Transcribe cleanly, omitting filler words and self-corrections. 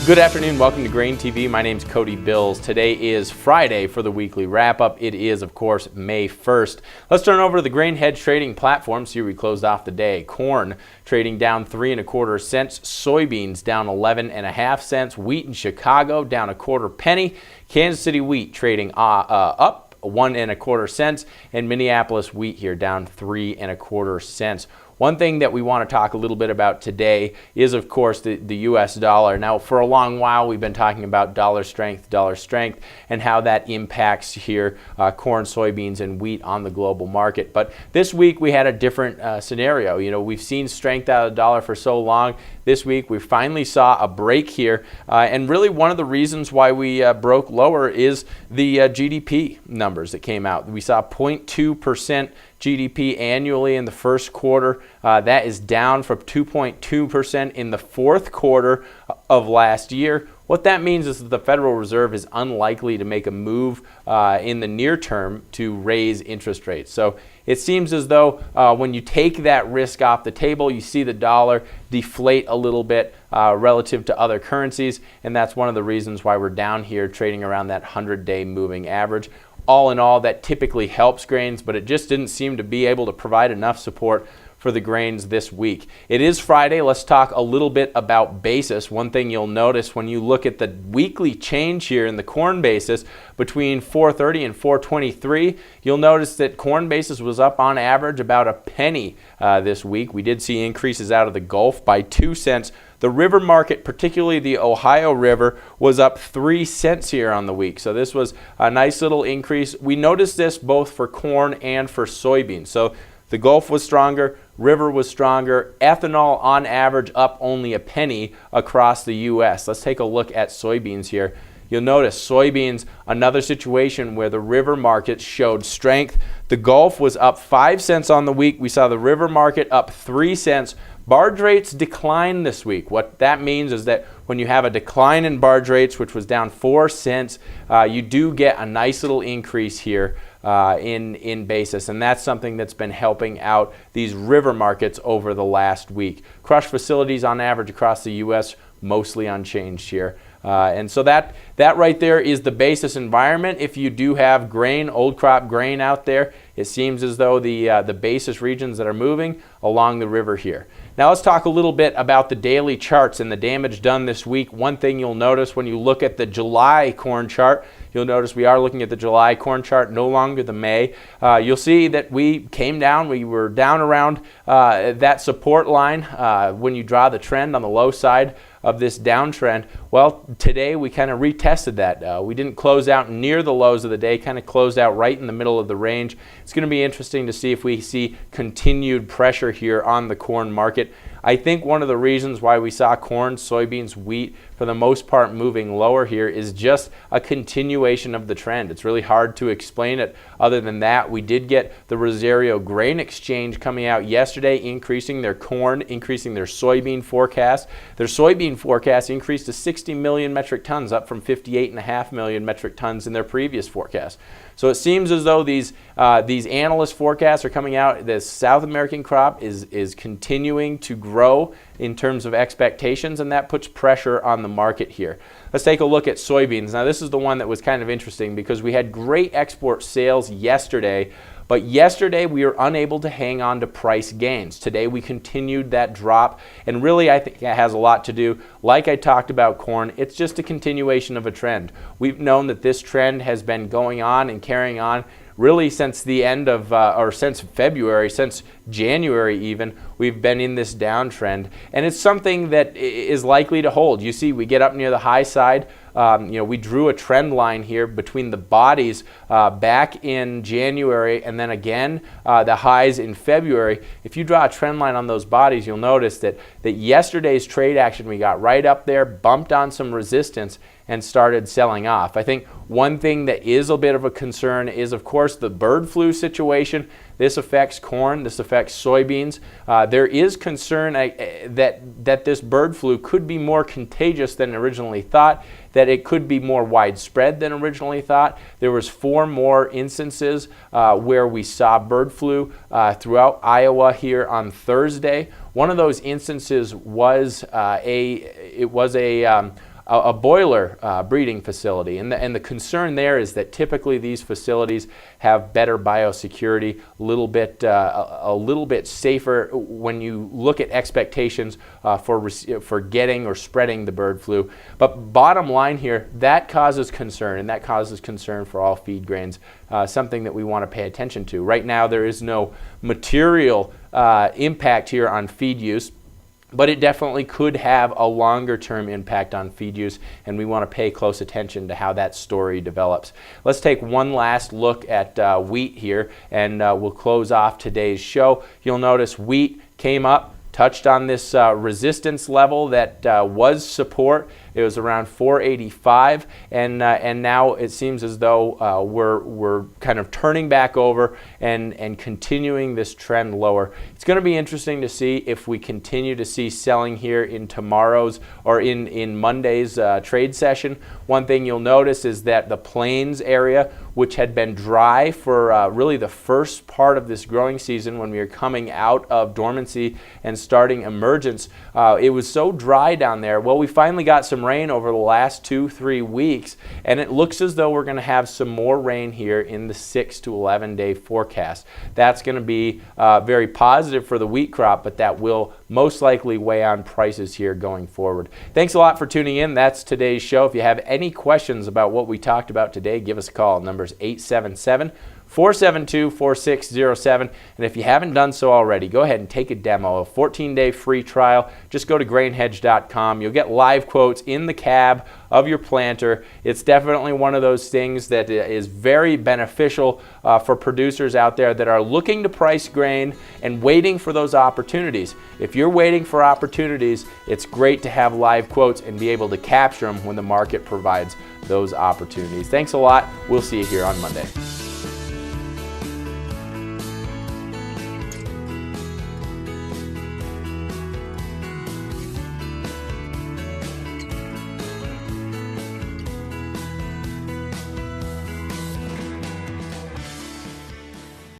Good afternoon, welcome to GrainTV. My name's Cody Bills. Today is Friday for the weekly wrap-up. It is, of course, May 1st. Let's turn over to the grain hedge trading platform. See where we closed off the day. Corn trading down 3 1/4 cents. Soybeans down 11 1/2 cents. Wheat in Chicago down 1/4 penny. Kansas City wheat trading up 1 1/4 cents. And Minneapolis wheat here down 3 1/4 cents. One thing that we want to talk a little bit about today is, of course, the U.S. dollar. Now, for a long while, we've been talking about dollar strength, and how that impacts here corn, soybeans, and wheat on the global market. But this week, we had a different scenario. You know, we've seen strength out of the dollar for so long. This week, we finally saw a break here. And really, one of the reasons why we broke lower is the GDP numbers that came out. We saw 0.2% GDP annually in the first quarter. That is down from 2.2% in the fourth quarter of last year. What that means is that the Federal Reserve is unlikely to make a move in the near term to raise interest rates. So it seems as though when you take that risk off the table, you see the dollar deflate a little bit relative to other currencies, and that's one of the reasons why we're down here trading around that 100-day moving average. All in all, that typically helps grains, but it just didn't seem to be able to provide enough support for the grains this week. It is Friday. Let's talk a little bit about basis. One thing you'll notice when you look at the weekly change here in the corn basis between 430 and 423, you'll notice that corn basis was up on average about a penny this week. We did see increases out of the Gulf by 2 cents. The river market, particularly the Ohio River, was up 3 cents here on the week. So this was a nice little increase. We noticed this both for corn and for soybeans. So the Gulf was stronger, river was stronger. Ethanol on average up only a penny across the U.S. Let's take a look at soybeans here. You'll notice soybeans, another situation where the river market showed strength. The Gulf was up 5 cents on the week. We saw the river market up 3 cents. Barge rates declined this week. What that means is that when you have a decline in barge rates, which was down 4 cents, you do get a nice little increase here in basis, and that's something that's been helping out these river markets over the last week. Crush facilities on average across the U.S. mostly unchanged here. And so that right there is the basis environment. If you do have grain, old crop grain out there, it seems as though the basis regions that are moving along the river here. Now let's talk a little bit about the daily charts and the damage done this week. One thing you'll notice when you look at the July corn chart, you'll notice we are looking at the July corn chart, no longer the May. You'll see that we came down. We were down around that support line when you draw the trend on the low side of this downtrend. Well, today we kind of retested that. We didn't close out near the lows of the day, kind of closed out right in the middle of the range. It's going to be interesting to see if we see continued pressure here on the corn market. I think one of the reasons why we saw corn, soybeans, wheat, for the most part moving lower here is just a continuation of the trend. It's really hard to explain it other than that. We did get the Rosario Grain Exchange coming out yesterday, increasing their corn, increasing their soybean forecast. Their soybean forecast increased to 60 million metric tons, up from 58.5 million metric tons in their previous forecast. So it seems as though these analyst forecasts are coming out. The South American crop is continuing to grow in terms of expectations, and that puts pressure on the market here. Let's take a look at soybeans. Now this is the one that was kind of interesting because we had great export sales yesterday, but yesterday we were unable to hang on to price gains. Today we continued that drop, and really I think it has a lot to do, like I talked about corn, it's just a continuation of a trend. We've known that this trend has been going on and carrying on really since the end of, or since February, since January even, we've been in this downtrend. And it's something that is likely to hold. You see, we get up near the high side. We drew a trend line here between the bodies back in January and then again the highs in February. If you draw a trend line on those bodies, you'll notice that yesterday's trade action, we got right up there, bumped on some resistance, and started selling off. I think one thing that is a bit of a concern is, of course, the bird flu situation. This affects corn, this affects soybeans. There is concern that this bird flu could be more contagious than originally thought, that it could be more widespread than originally thought. There was 4 more instances where we saw bird flu throughout Iowa here on Thursday. One of those instances was a a boiler breeding facility. And the concern there is that typically these facilities have better biosecurity, a little bit safer when you look at expectations for getting or spreading the bird flu. But bottom line here, that causes concern, and that causes concern for all feed grains, something that we want to pay attention to. Right now there is no material impact here on feed use, but it definitely could have a longer term impact on feed use, and we want to pay close attention to how that story develops. Let's take one last look at wheat here, and we'll close off today's show. You'll notice wheat came up, touched on this resistance level that was support. It was around 485, and now it seems as though we're kind of turning back over and continuing this trend lower. It's going to be interesting to see if we continue to see selling here in tomorrow's or in Monday's trade session. One thing you'll notice is that the plains area, which had been dry for really the first part of this growing season when we were coming out of dormancy and starting emergence, it was so dry down there. Well, we finally got some rain over the last 2-3 weeks, and it looks as though we're going to have some more rain here in the 6 to 11 day forecast. That's going to be very positive for the wheat crop, but that will most likely weigh on prices here going forward. Thanks a lot for tuning in. That's today's show. If you have any questions about what we talked about today, give us a call. Number's 877-472-4607. And if you haven't done so already, go ahead and take a demo, a 14-day free trial. Just go to grainhedge.com. You'll get live quotes in the cab of your planter. It's definitely one of those things that is very beneficial for producers out there that are looking to price grain and waiting for those opportunities. If you're waiting for opportunities, it's great to have live quotes and be able to capture them when the market provides those opportunities. Thanks a lot. We'll see you here on Monday.